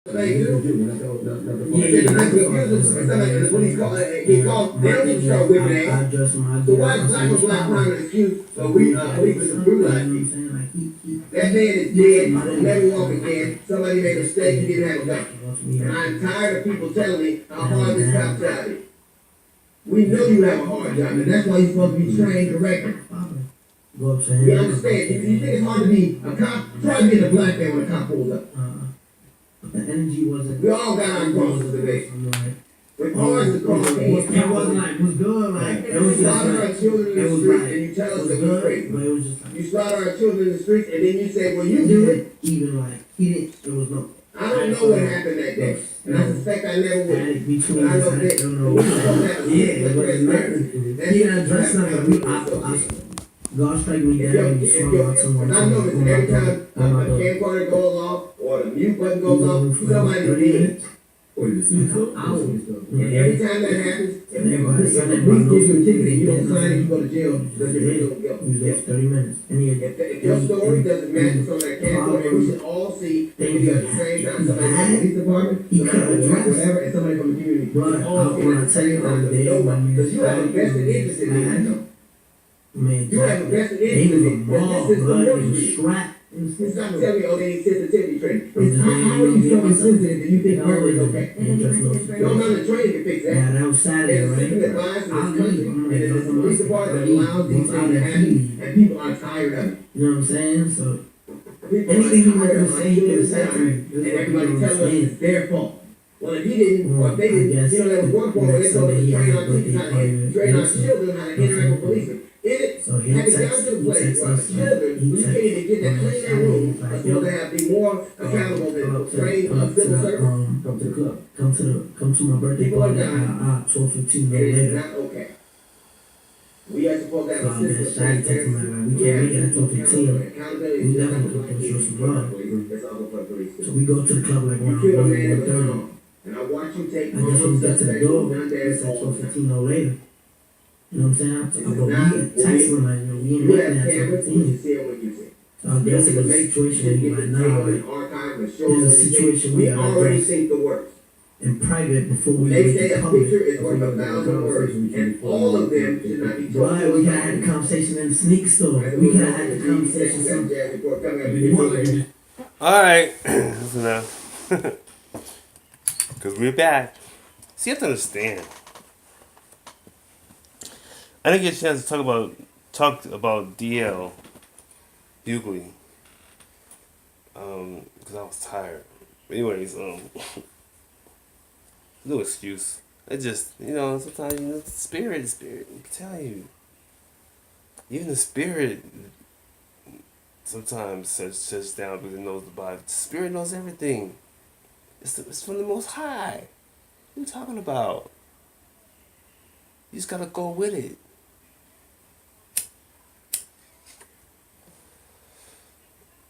They do. Yeah, the police call he called them to start whipping ass. So why is black crime an excuse? So we police is brutalize people. That man is dead, will never walk again. Somebody made a mistake, he didn't have a gun. And I'm tired of people telling me how hard this cop job is. We know you have a hard job, and that's why you're supposed to be trained correctly. We understand. You think it's hard to be a cop? Try being a black man when a cop pulls up. The energy wasn't. We all got our crosses today. With cars and cars, it wasn't like it was good. Like it was just slaughter our children in the streets, and you tell us that we're crazy. But it was just like, you slaughter our children in the streets, and then you say, "Well, you do it." Even like he didn't. It was no. I don't know what happened that day, and I suspect I never would. Between I know that, it was nothing. He didn't address nothing. God strike me down and swung out someone. I notice every time a camcorder goes off or the mute button goes off, somebody dead. And every time that happens, if the police gives you a ticket and you don't sign it, you go to jail. Because you're 30 minutes. if your story doesn't match with some of that camcorder, we should all see that we at the same time. Somebody from the police department, somebody from whatever, and somebody from the community. All see at the same time. Because you have a vested interest in it. Man, you have a vested interest in this system. It's not telling me, oh, they need sensitivity training. It's how are you so insensitive that you think murder is okay? You don't know the training to fix that. Yeah, that was Saturday, right? There's a system that lies in this country, and there's a police department that allows these things to happen, and people are tired of it. You know what I'm saying? So, People anything you are want tired to of say, you can say it. to me. And everybody tells us it's their fault. Well, if he didn't, or if they didn't, there was one point where they told us to train our teachers how to train our children how to interact with policemen. So he had it down texts, to the place where children, we can't even get that clean that room, are supposed to have be more accountable than trained civil servants. Come to the club. Come to my birthday People are party. dying. 12:15 It is later. not okay. We are supposed to have So a I'm system just of shy texting transparency. my we can't make it at 12:15. Accountability We is just definitely not gonna show some love. It's also for police. So we go to the club like You around kill a man that was 1:30. wrong. And I watch you take I guess when we armed get to the suspects door, who done that it's at all the time. 12:15 or later. You know what I'm saying? But we text them like, we ain't You making have that cameras, you 12:15. should see it when you see it. So I guess it was a situation where you like, nah, like, there's a situation we we gotta already address think the worst. in private before we They make say it a public. picture is worth 1,000 words, and all of them should not be told. Why? We gotta have the conversation in the sneaker store. We gotta have the conversation somewhere. Alright, that's enough. Because we're back. See, you have to understand. I didn't get a chance to talk about DL Hughley. Because I was tired. But anyways, no excuse. It just, sometimes, the spirit, I'm telling you. Even the spirit sometimes shuts down because it knows the body. The spirit knows everything. It's from the Most High. What are you talking about? You just gotta go with it.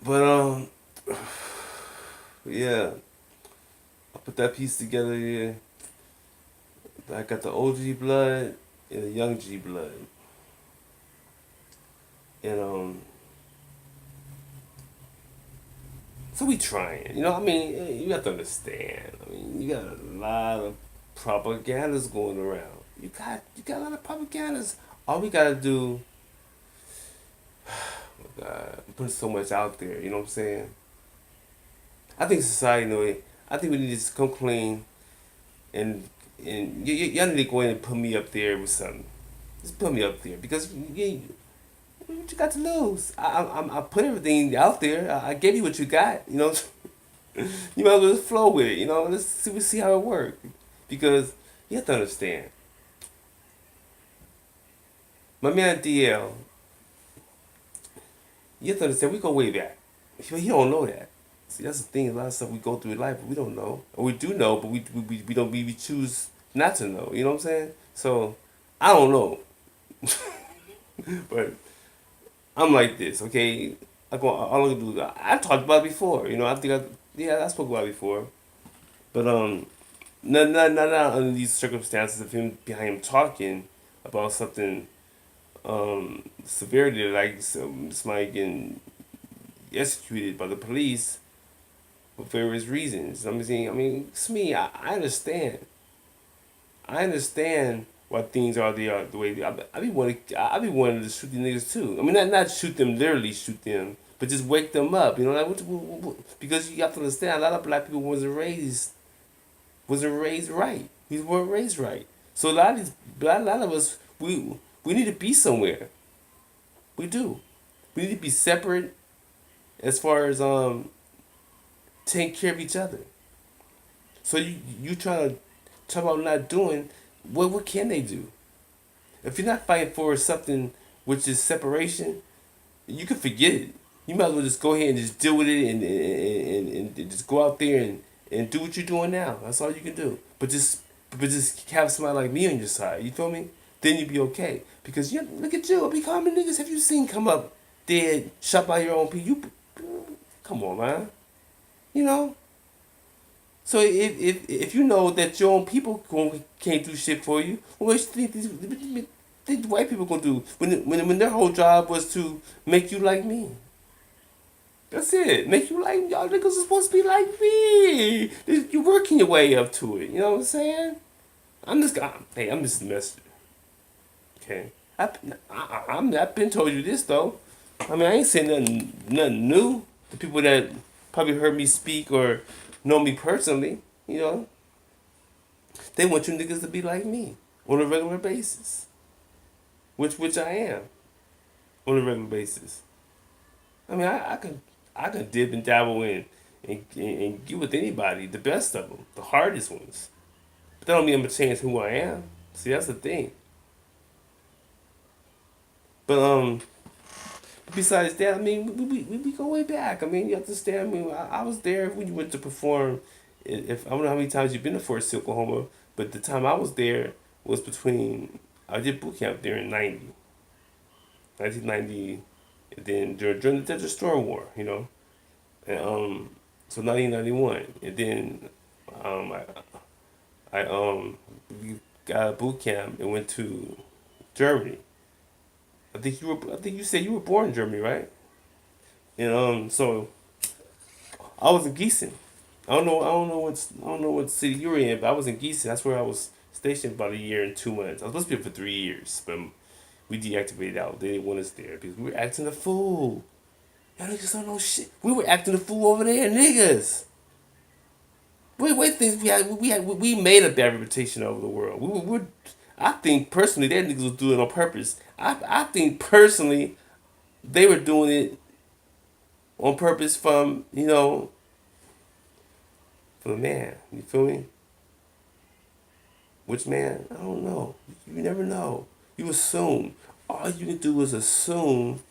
But yeah, I put that piece together here. I got the OG blood and the young G blood, and so we trying. You have to understand. You got a lot of propagandas going around. You got a lot of propagandas. All we gotta do. Oh God, I'm putting so much out there. You know what I'm saying? I think society, I think we need to just come clean, and y'all need to go in and put me up there with something. Just put me up there because what you got to lose? I put everything out there. I gave you what you got. You might as well just flow with it. Let's see how it works. Because you have to understand. My man DL, you have to understand, we go way back. He don't know that. See, that's the thing. A lot of stuff we go through in life, but we don't know. Or we do know, but we don't. We choose not to know. You know what I'm saying? So I don't know, but I'm like this. Okay, all I can do. I talked about it before. I spoke about it before. But not under these circumstances of him behind him talking about something severity, like somebody getting executed by the police. for various reasons. I'm saying, it's me. I understand. I understand why things are they are the way they are. I be wanting to shoot these niggas too. I mean, not shoot them literally, shoot them, but just wake them up. You know, like because you have to understand, a lot of black people wasn't raised right. We weren't raised right. So a lot of us, we need to be somewhere. We do. We need to be separate as far as taking care of each other. So you trying to talk about not doing, what can they do? If you're not fighting for something which is separation, you can forget it. You might as well just go ahead and just deal with it and just go out there and do what you're doing now. That's all you can do. But just have somebody like me on your side. You feel me? Then you'll be okay. Because look at you. Be how many niggas have you seen come up dead, shot by your own people? Come on, man. You know. So if you know that your own people can't do shit for you, what you think these white people gonna do when their whole job was to make you like me? That's it. Make you like y'all niggas are supposed to be like me. You're working your way up to it. You know what I'm saying? I'm just a messenger. Okay. I've been told you this though. I mean, I ain't saying nothing new. The people that probably heard me speak or know me personally, you know, they want you niggas to be like me on a regular basis, which I am on a regular basis. I mean, I can dip and dabble in and get with anybody, the best of them, the hardest ones. But that don't mean I'm gonna change who I am. See, that's the thing. But besides that, I mean, we go way back. I mean, you understand. I mean, I was there when you went to perform. If I don't know how many times you've been to Fort Sill, Oklahoma, but the time I was there was between. I did boot camp there in 1990, and then during the Desert Storm War, you know, and so 1991, and then um, I we got a boot camp and went to Germany. I think you said you were born in Germany, right? And so I was in Gießen. I don't know what city you were in, but I was in Gießen. That's where I was stationed about a year and 2 months. I was supposed to be there for 3 years, but we deactivated out. They didn't want us there because we were acting a fool. Y'all niggas don't know shit. We were acting a fool over there, niggas. Wait, things we made a bad reputation over the world. I think personally, that niggas was doing it on purpose. I think personally, they were doing it on purpose from, for the man. You feel me? Which man? I don't know. You never know. You assume. All you can do is assume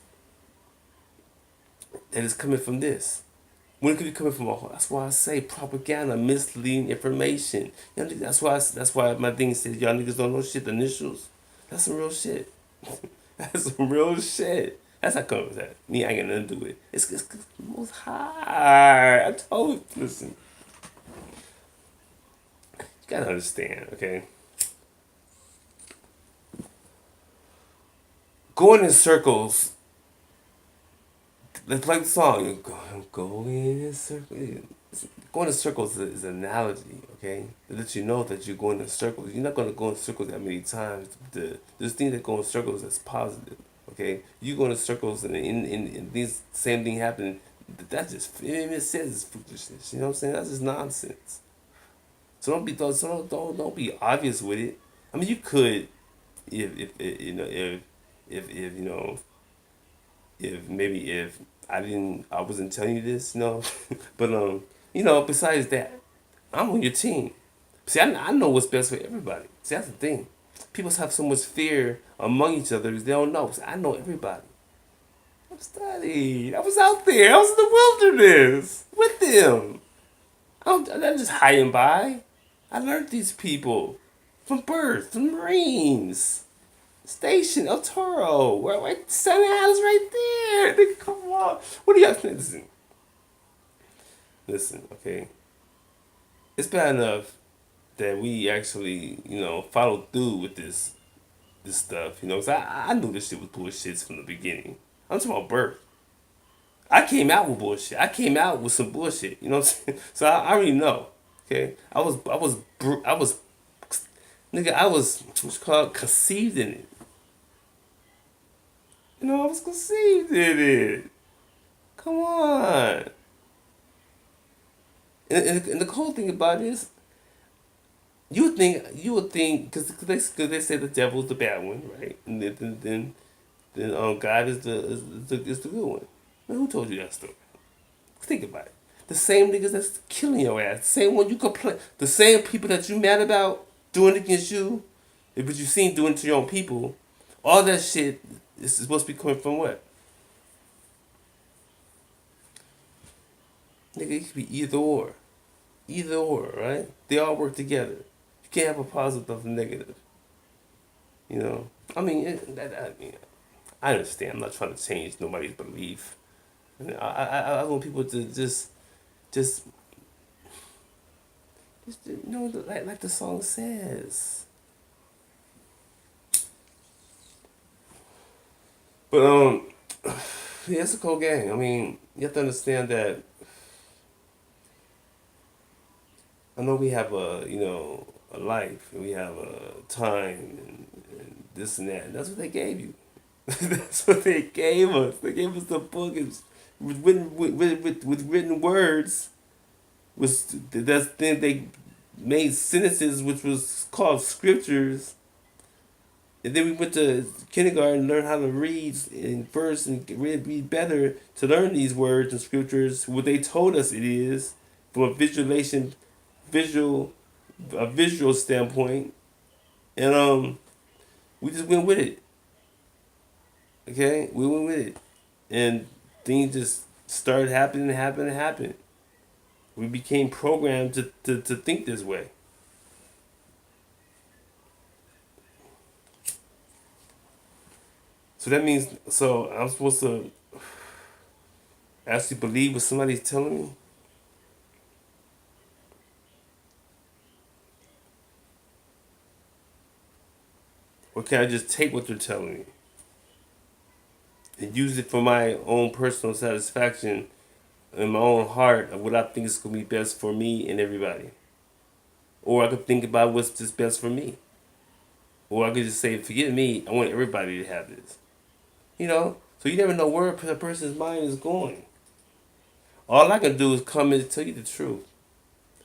that it's coming from this. When it could be coming from that's why I say propaganda, misleading information. That's why my thing says y'all niggas don't know shit. The initials, that's some real shit. That's some real shit. That's how come that. Me, I ain't got nothing to do with it. It's most high. I told you. Listen, you gotta understand, okay? Going in circles. Let's play the song. You go in circles. Going in circles is an analogy, okay? To let you know that you're going in circles. You're not going to go in circles that many times. There's things that go in circles that's positive, okay? You go in circles and in these same thing happen. That's just it says it's foolishness. You know what I'm saying? That's just nonsense. So don't be obvious with it. I mean, you could if you know if I wasn't telling you this, but besides that, I'm on your team. See, I know what's best for everybody. See, that's the thing. People have so much fear among each other because they don't know. See, I know everybody. I'm studied. I was out there. I was in the wilderness with them. I'm just hiding by. I learned these people from birth, from Marines. Station El Toro, where Sunny Isles right there. Nigga, come on. What do y'all think? Listen, okay. It's bad enough that we actually, followed through with this stuff, 'cause I knew this shit was bullshit from the beginning. I'm talking about birth. I came out with bullshit. I came out with some bullshit. You know what I'm saying? So I already know. Okay, I was, nigga, I was what's called conceived in it. You know, I was conceived in it. Come on. And the cool thing about it is, you would think, because they say the devil's the bad one, right? And then God is the good one. Man, who told you that story? Think about it. The same niggas that's killing your ass, the same one you complain, the same people that you mad about doing it against you, but you seen doing it to your own people. All that shit is supposed to be coming from what? Nigga, it could be either or, right? They all work together. You can't have a positive and negative. You know, I mean, I understand. I'm not trying to change nobody's belief. I want people to just you know, like the song says. But yeah, it's a cool game. I mean, you have to understand that. I know we have a life, and we have a time, and this and that. And that's what they gave you. That's what they gave us. They gave us the book with written words. Then they made sentences which was called scriptures. And then we went to kindergarten and learned how to read in first and read better to learn these words and scriptures. What they told us it is from a visual a visual standpoint, and we just went with it. Okay, we went with it, and things just started happening. We became programmed to think this way. So that means, so I'm supposed to actually believe what somebody's telling me? Or can I just take what they're telling me and use it for my own personal satisfaction in my own heart of what I think is going to be best for me and everybody? Or I could think about what's just best for me. Or I could just say, forget me, I want everybody to have this. You know? So you never know where a person's mind is going. All I can do is come and tell you the truth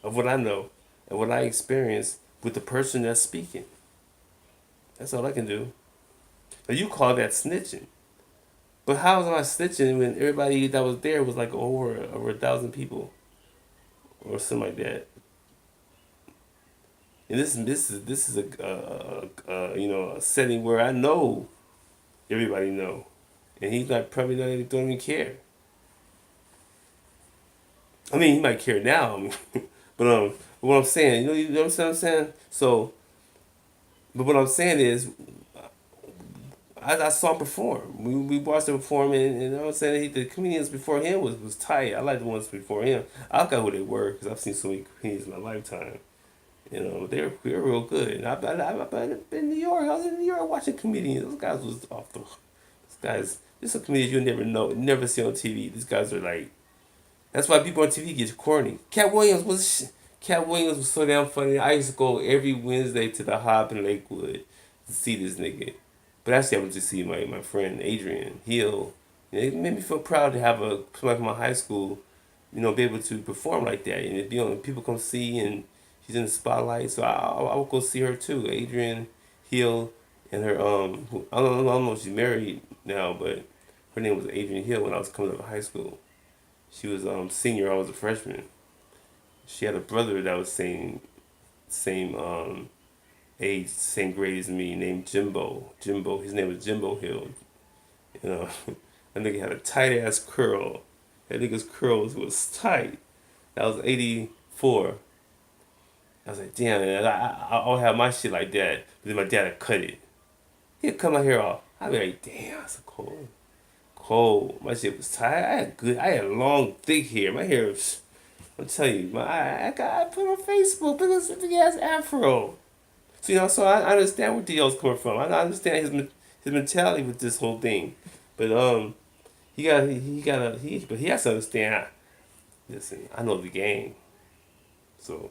of what I know and what I experience with the person that's speaking. That's all I can do. Now you call that snitching. But how was I snitching when everybody that was there was like over 1,000 people or something like that? And this is a setting where I know everybody know, and he's not probably don't even care. I mean, he might care now, but what I'm saying, you know what I'm saying. So, but what I'm saying is, I saw him perform. We watched him perform, and you know what I'm saying. The comedians before him was tight. I like the ones before him. I forgot who they were because I've seen so many comedians in my lifetime. You know, they were real good. And I've been in New York. I was in New York watching comedians. Those guys was off the. These guys, there's some comedians you never see on TV. These guys are like. That's why people on TV get corny. Cat Williams was so damn funny. I used to go every Wednesday to the Hop in Lakewood to see this nigga. But actually, I went to see my friend Adrian Hill. It made me feel proud to have somebody from my high school, be able to perform like that. And people come see, and she's in the spotlight. So I would go see her too. Adrian Hill and her I don't know if she's married now, but her name was Adrian Hill when I was coming up to high school. She was senior. I was a freshman. She had a brother that was same age, same grade as me, named Jimbo. His name was Jimbo Hill. You know, that nigga had a tight ass curl. That nigga's curls was tight. That was 84. I was like, damn, man, I'll have my shit like that. But then my dad would cut it. He'd cut my hair off. I'd be like, damn, that's cold. Cold. My shit was tight. I had long, thick hair. My hair was, I'm telling you, I put on Facebook, big ass afro. So, so I understand where D.O.'s coming from. I understand his mentality with this whole thing. But, but he has to understand. Listen, I know the game, so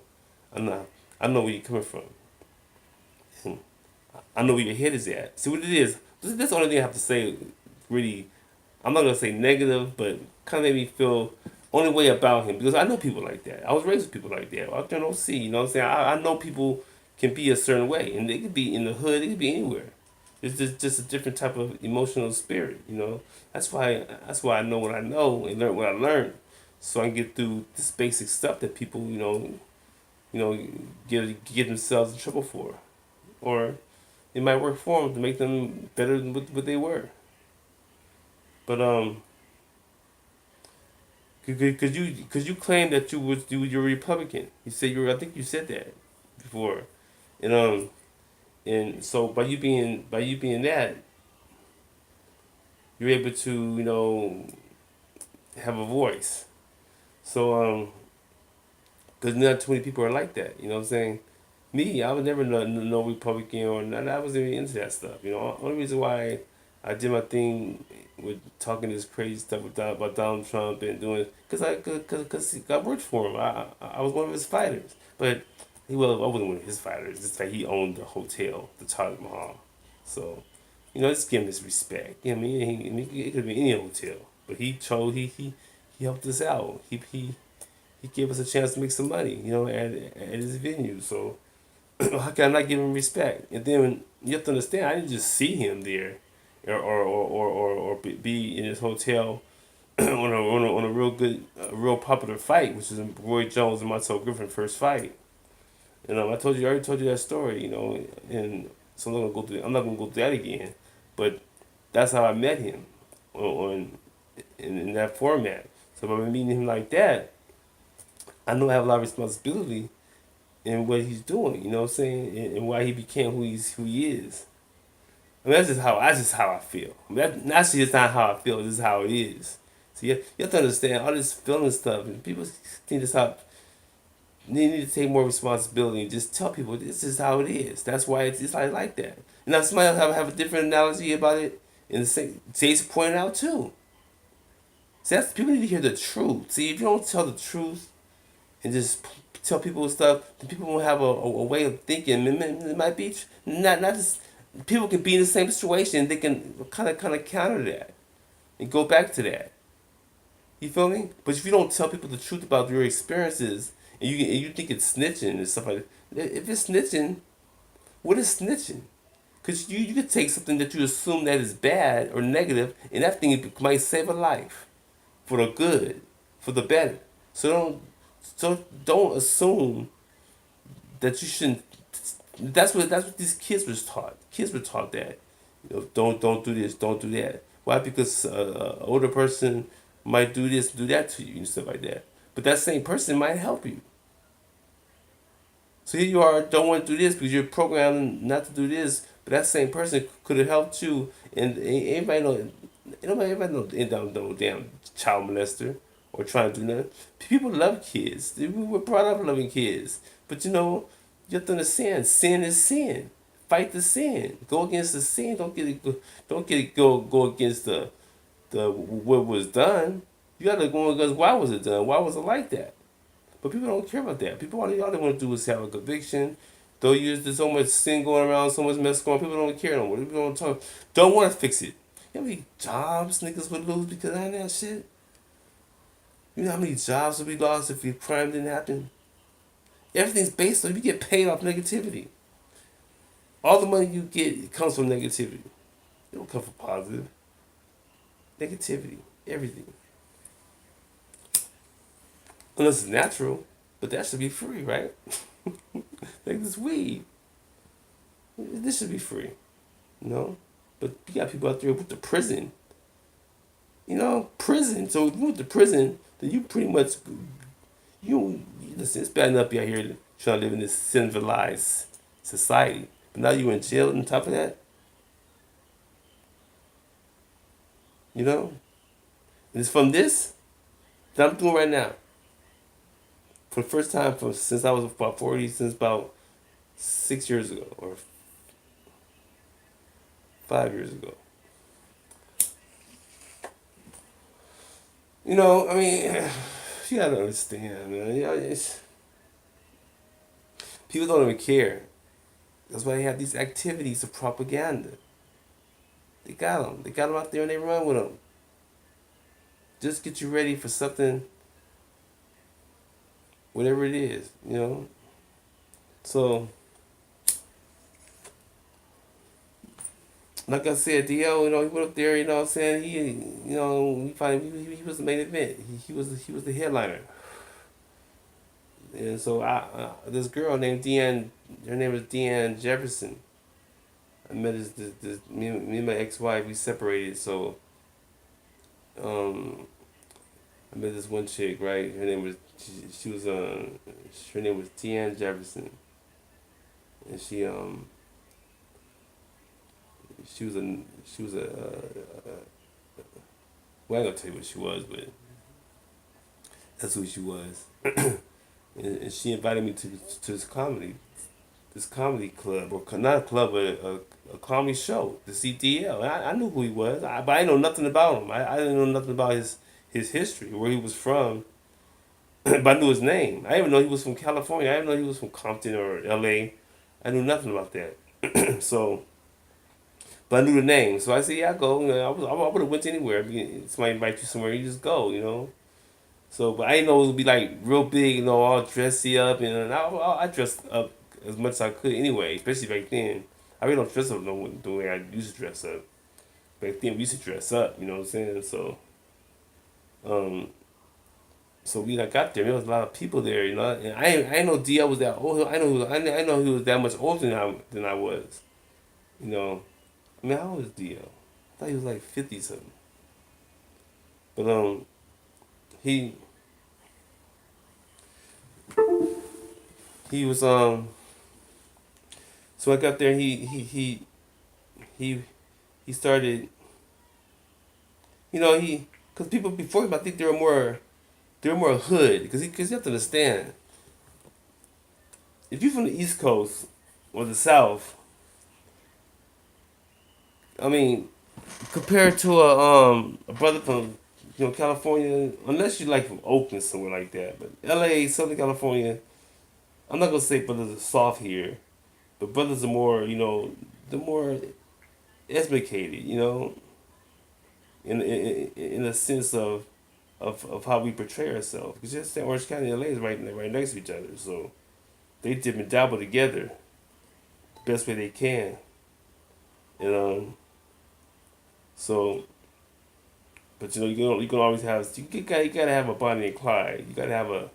I'm not. I know where you're coming from. Hmm. I know where your head is at. See what it is. That's the only thing I have to say. Really, I'm not gonna say negative, but kind of made me feel only way about him because I know people like that. I was raised with people like that. Out there in OC, you know what I'm saying? I know people can be a certain way, and they could be in the hood. It could be anywhere. It's just a different type of emotional spirit, you know. That's why I know what I know and learn what I learned, so I can get through this basic stuff that people, get themselves in trouble for, or it might work for them to make them better than what they were. But cause you claim that you're a Republican. You said I think you said that before, and so by you being that, you're able to have a voice. So because not too many people are like that. You know what I'm saying? Me, I was never no Republican or none. I wasn't even into that stuff. Only reason why I did my thing with talking this crazy stuff about Donald Trump and doing because I worked for him. I was one of his fighters, but I wasn't one of his fighters. Just like he owned the hotel, the Taj Mahal. So just give him his respect. You know what I mean? It could be any hotel, but he helped us out. He gave us a chance to make some money. At his venue. So how can I not give him respect? And then you have to understand, I didn't just see him there, or be in his hotel on a real good, real popular fight, which is Roy Jones and Montel Griffin first fight. And I already told you that story, and so I'm not gonna go through that again. But that's how I met him on in that format. So by meeting him like that, I know I have a lot of responsibility in what he's doing. You know what I'm saying, and why he became who he is. I mean, that's just how I feel. I mean, that's just not how I feel. This is how it is. So you have to understand all this feeling stuff, and people need to stop. They need to take more responsibility and just tell people this is how it is. That's why it's like that. And now somebody else have a different analogy about it, and the same Jason pointed out too. See, people need to hear the truth. See, if you don't tell the truth and just tell people stuff, then people won't have a way of thinking. It might be not just people can be in the same situation. They can kind of counter that and go back to that. You feel me? But if you don't tell people the truth about your experiences and you think it's snitching and stuff like that, if it's snitching, what is snitching? Because you could take something that you assume that is bad or negative, and that thing might save a life for the good, for the better. So don't assume that you shouldn't. That's what these kids was taught. Kids were taught that, don't do this, don't do that. Why? Because an older person might do this, do that to you, and stuff like that. But that same person might help you. So here you are, don't want to do this because you're programmed not to do this. But that same person could have helped you, and everybody know, ain't no damn child molester or trying to do nothing. People love kids. We were brought up loving kids, but you have to understand, sin is sin. Fight the sin. Go against the sin. Don't get it. Go against the what was done. You got to go against why was it done. Why was it like that? But people don't care about that. All they want to do is have a conviction. Though there's so much sin going around, so much mess going on, people don't care no more. People don't want to fix it. You know how many jobs niggas would lose because of that shit? You know how many jobs would be lost if your crime didn't happen? Everything's based on, you get paid off negativity. All the money you get comes from negativity. It don't come from positive. Negativity. Everything. Unless it's natural. But that should be free, right? Like this weed. This should be free. But you got people out there with the prison. Prison. So if you went to prison, then you pretty much listen, it's bad enough you out here trying to live in this civilized society. But now you in jail on top of that. And it's from this that I'm doing right now. For the first time since I was about 40, since about 6 years ago or 5 years ago. You know, I mean, you gotta understand, man. You know, people don't even care. That's why they have these activities of propaganda. They got them. They got them out there and they run with them. Just get you ready for something, whatever it is, you know. So, like I said, DL, you know, he went up there, you know what I'm saying? He was the main event. He was the headliner. And so this girl named Deanne, her name was Deanne Jefferson. I met me and my ex-wife, we separated, so um, I met this one chick, right? Her name was Deanne Jefferson, and she was a well, I ain't gonna tell you what she was, but that's who she was. And she invited me to this comedy club, or not a club, but a comedy show to see DL. And I knew who he was, but I didn't know nothing about him. I didn't know nothing about his history, where he was from, but I knew his name. I didn't even know he was from California. I didn't know he was from Compton or LA. I knew nothing about that. So, but I knew the name. So I said, yeah, I go. You know, I would have went anywhere. I mean, somebody invite you somewhere, you just go, you know. So, but I didn't know it would be like real big, you know, all dressy up, and I dressed up as much as I could anyway, especially back then. I really don't dress up the way I used to dress up. Back then, we used to dress up, you know what I'm saying? So, um, so we like got there. There was a lot of people there, you know. And I didn't know DL was that old. I know he was that much older than I was, you know. I mean, how old is DL? I thought he was like 50 something. But he he was So I got there. And he he started. You know, because people before him, I think they were more hood. Because you have to understand, if you're from the East Coast or the South, I mean, compared to a brother from California, unless you like from Oakland somewhere like that, but L.A. Southern California, I'm not gonna say brothers are soft here, but brothers are more they're more educated, in a sense of how we portray ourselves. Because just Orange County and LA is right next to each other, so they dip and dabble together the best way they can. And so, but you can always have you gotta have a Bonnie and Clyde. You gotta have a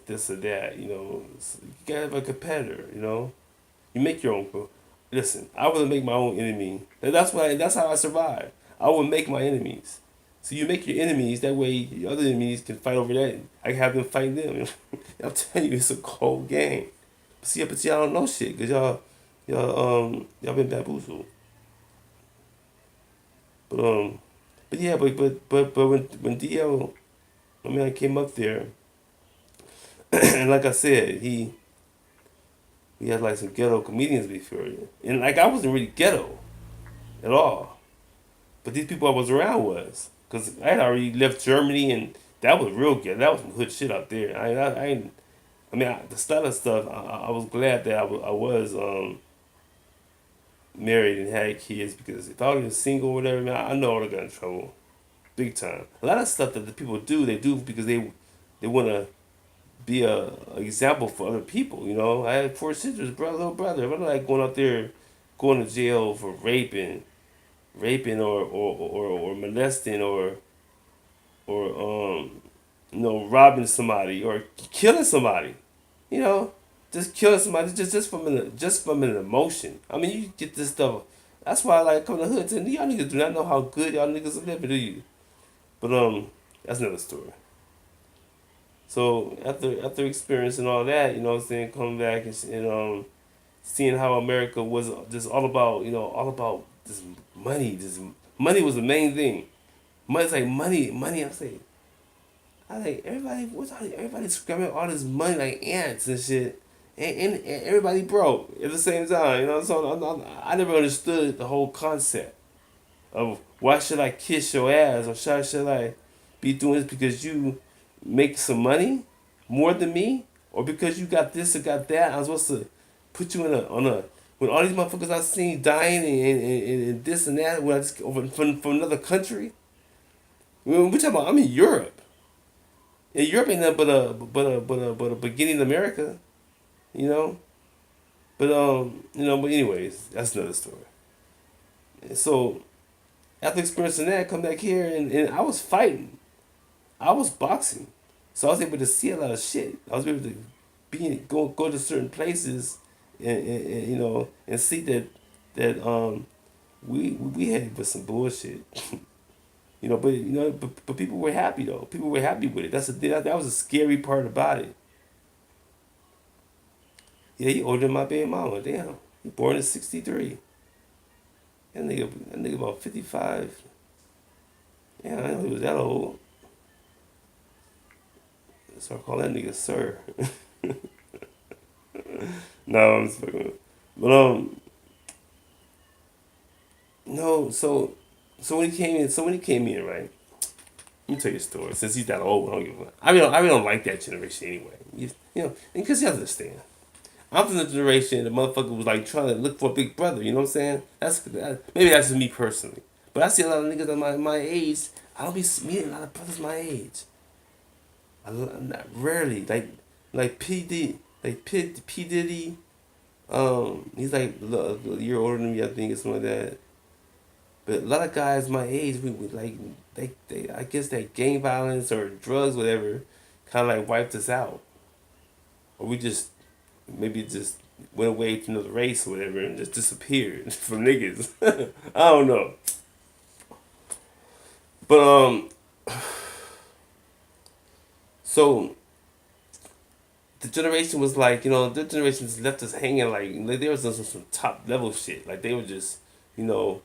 this or that. You gotta have a competitor. You make your own. Listen, I would make my own enemy. That's how I survive. I would make my enemies. So you make your enemies, that way your other enemies can fight over that. I can have them fight them. I'm telling you, it's a cold game. But y'all don't know shit, cause y'all been bamboozled. But but yeah, but when DL, I came up there, and like I said, he had like some ghetto comedians before, and like I wasn't really ghetto at all. But these people I was around was, cause I had already left Germany, and that was real ghetto. That was some hood shit out there. The style of stuff. I was glad that I was married and had kids, because if I was single or whatever, man, I know I would have got in trouble, big time. A lot of stuff that the people do, they do because they want to be a example for other people. I had four sisters, little brother. I'm not like going out there, going to jail for raping or molesting or robbing somebody or killing somebody. You know, just killing somebody just from an emotion. I mean, you get this stuff. That's why I like coming to the hood. And y'all niggas do not know how good y'all niggas are living, do you? But that's another story. So after experiencing all that, what I'm saying, coming back and seeing how America was just all about this money. This money was the main thing. Money's like money. I like everybody screaming all this money like ants and shit, and everybody broke at the same time. So I never understood the whole concept of why should I kiss your ass, or should I be doing this because you make some money more than me, or because you got this or got that. I'm supposed to put you in a on a when all these motherfuckers I seen dying and this and that when I just over from another country. We're talking about I'm in Europe. And Europe ain't nothing but a beginning America, you know. But anyways, that's another story. And so after experiencing that, I come back here and I was fighting. I was boxing. So I was able to see a lot of shit. I was able to go to certain places and and see that we had with some bullshit. But people were happy though. People were happy with it. That was a scary part about it. Yeah, he older than my baby mama. Damn, he born in '63. That nigga about 55. Yeah, I didn't know he was that old. So I call that nigga sir. No, I'm just fucking with him. But no. So when he came in, right? Let me tell you a story. Since he's that old, I don't give a fuck. I really don't like that generation anyway. Because you understand. I'm from the generation the motherfucker was like trying to look for a big brother. You know what I'm saying? Maybe that's just me personally. But I see a lot of niggas at my age. I don't be meeting a lot of brothers my age. Not rarely like P Diddy. He's like a year older than me, I think, or something like that. But a lot of guys my age, we like they I guess that gang violence or drugs, whatever, kind of like wiped us out, or we just maybe just went away to another race or whatever and just disappeared from niggas. I don't know. But so the generation was like, the generation just left us hanging like there was some top level shit. Like they were just, you know,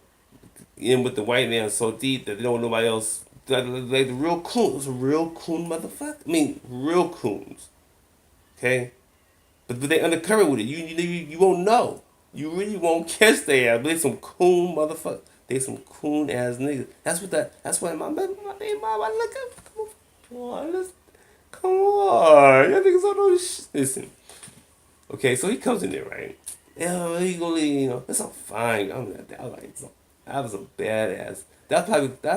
in with the white man so deep that they don't want nobody else. Like the real coons, real coon motherfucker. I mean, real coons. Okay, but they undercover with it. You won't know. You really won't catch their ass. But they some coon motherfucker. They some coon ass niggas. That's why my baby mama look up. Come on, come on. Y'all niggas don't know this shit. Listen. Okay, so he comes in there, right? Yeah, he go, that's a fine. I was a badass. That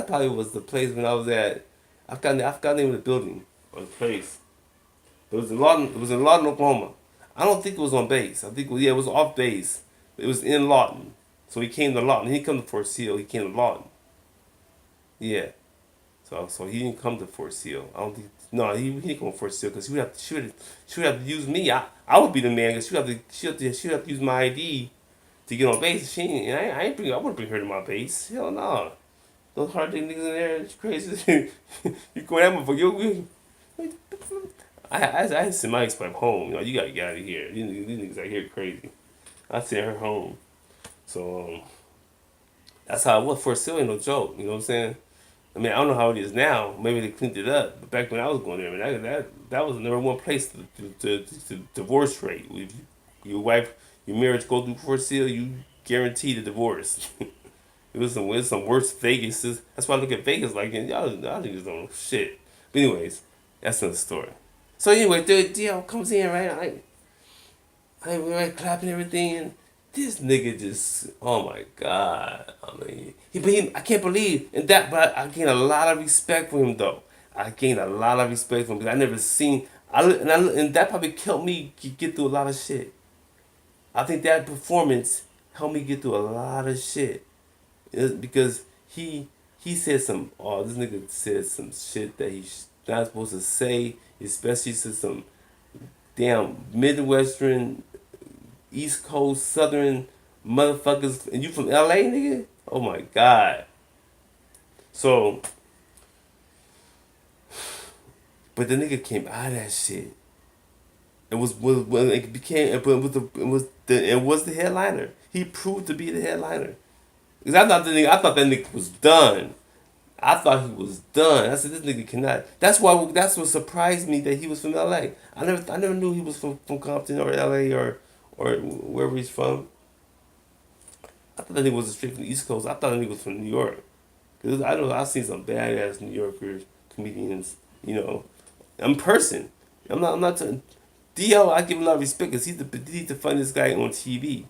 probably was the place when I was at. I forgot the name of the building or the place. It was in Lawton. It was in Lawton, Oklahoma. I don't think it was on base. I think it was off base. It was in Lawton. So he came to Lawton. He didn't come to Fort Sill. He came to Lawton. Yeah. So he didn't come to Fort Sill. I don't think. No, he didn't come to Fort Sill because she would have to use me. I would be the man because she would have to use my ID to get on base. She ain't, and I wouldn't bring her to my base. Hell no. Those hard dick niggas in there, it's crazy. You go that motherfucker. I sent my ex-wife home. You gotta get out of here. These niggas out here crazy. I sent her home. So that's how it was. Fort Sill ain't no joke. You know what I'm saying? I mean, I don't know how it is now. Maybe they cleaned it up. But back when I was going there, that was the number one place to divorce rate. If your marriage go through Fort Sill, you guaranteed a divorce. It was some worse Vegas. That's why I look at Vegas like, y'all niggas don't know shit. But anyways, that's another story. So anyway, the deal comes in, right? We're like clapping everything, and this nigga just, oh my god. I mean, I can't believe in that, but I gained a lot of respect for him though. I gained a lot of respect for him because I never seen, and that probably helped me get through a lot of shit. I think that performance helped me get through a lot of shit. Because he said this nigga said some shit that he's not supposed to say, especially to some damn Midwestern, East Coast, Southern motherfuckers, and you from LA, nigga? Oh my god. So, but the nigga came out of that shit. It was the headliner. He proved to be the headliner. Because I thought that nigga was done. I thought he was done. I said this nigga cannot. That's what surprised me that he was from LA. I never knew he was from Compton or LA or wherever he's from. I thought that nigga was straight from the East Coast. I thought that nigga was from New York. Cause I know I've seen some badass New Yorkers, comedians. You know, in person. I'm not. I'm not. DL, I give him a lot of respect because he's the funniest guy on TV.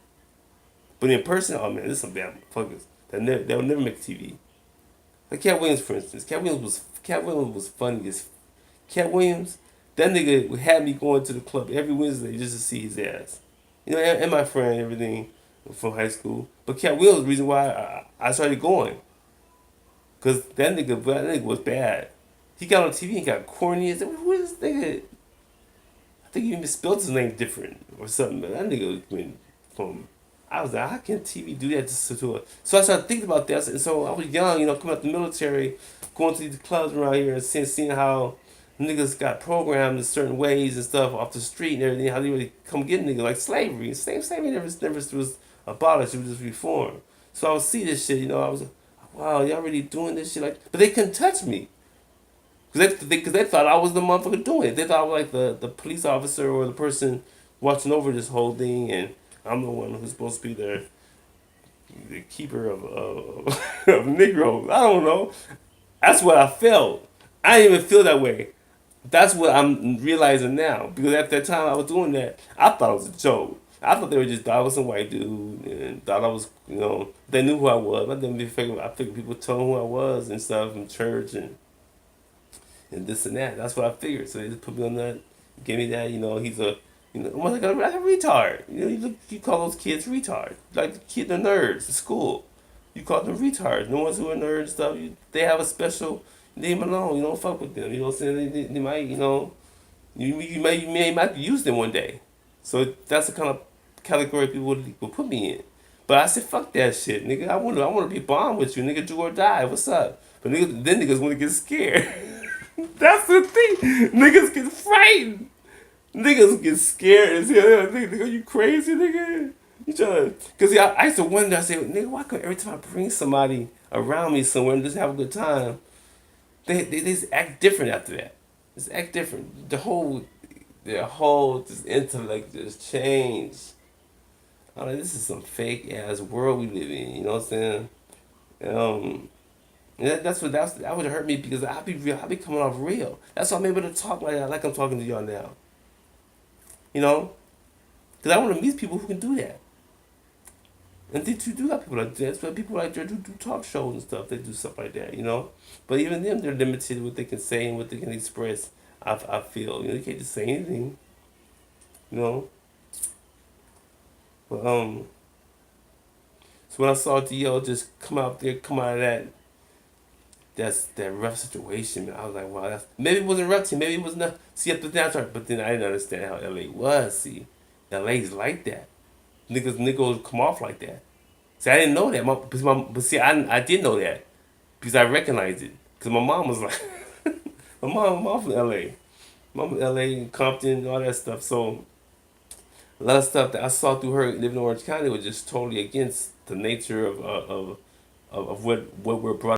But in person, oh man, there's some bad motherfuckers they'll never make TV. Like Cat Williams, for instance. Cat Williams was funny as Cat Williams. That nigga would have me going to the club every Wednesday just to see his ass. You know, and my friend, everything from high school. But Cat Williams was the reason why I started going. Cause that nigga was bad. He got on TV and got corny. I said, "What is this nigga?" I think he even spelled his name different or something. But that nigga went from. I was like, how can TV do that to it? So I started thinking about that. And so I was young, you know, coming out the military, going to these clubs around here and seeing how niggas got programmed in certain ways and stuff off the street and everything. How they really come get niggas like slavery. Slavery never was abolished. It was just reformed. So I would see this shit, you know. I was like, wow, y'all really doing this shit? Like, but they couldn't touch me. Cause they thought I was the motherfucker doing it. They thought I was like the police officer or the person watching over this whole thing, and I'm the one who's supposed to be the keeper of Negroes. I don't know. That's what I felt. I didn't even feel that way. That's what I'm realizing now. Because at that time I was doing that, I thought it was a joke. I thought they were just thought I was some white dude and thought I was, you know, they knew who I was. I figured people told who I was and stuff in church and this and that. That's what I figured. So they just put me on that, gave me that. You know, he's a, you know, almost like a retard. You know, you call those kids retards, like the kid, the nerds at school. You call them retards. The ones who are nerds and stuff, they have a special. Leave them alone. You don't fuck with them. You know what I'm saying? They might, you know, you might use them one day. So that's the kind of category people would put me in. But I said, fuck that shit, nigga. I want to be bombed with you, nigga. Do or die. What's up? But niggas want to get scared. That's the thing. Niggas get frightened. Niggas get scared as hell. Nigga, you crazy, nigga? You trying? Cause yeah, I used to wonder. I said, nigga, why come every time I bring somebody around me somewhere and just have a good time, they just act different after that. Just act different. Their whole just intellect just changed. I'm like, this is some fake ass world we live in. You know what I'm saying? Um, and that would hurt me because I be real. I be coming off real. That's why I'm able to talk like I'm talking to y'all now. You know, because I want to meet people who can do that. And they do have people like that. But people like that do talk shows and stuff. They do stuff like that. You know, but even them, they're limited with what they can say and what they can express. I feel, you know, they can't just say anything. You know. But so when I saw DL just come out of that rough situation, man, I was like, wow, maybe it wasn't rough to me, maybe it was not. See, at the downturn, but then I didn't understand how LA was. See, LA's like that. Niggas come off like that. See, I didn't know that. But see, I did know that because I recognized it. Because my mom was like, my mom from LA. Mom from LA, Compton, all that stuff. So a lot of stuff that I saw through her living in Orange County was just totally against the nature of what we're brought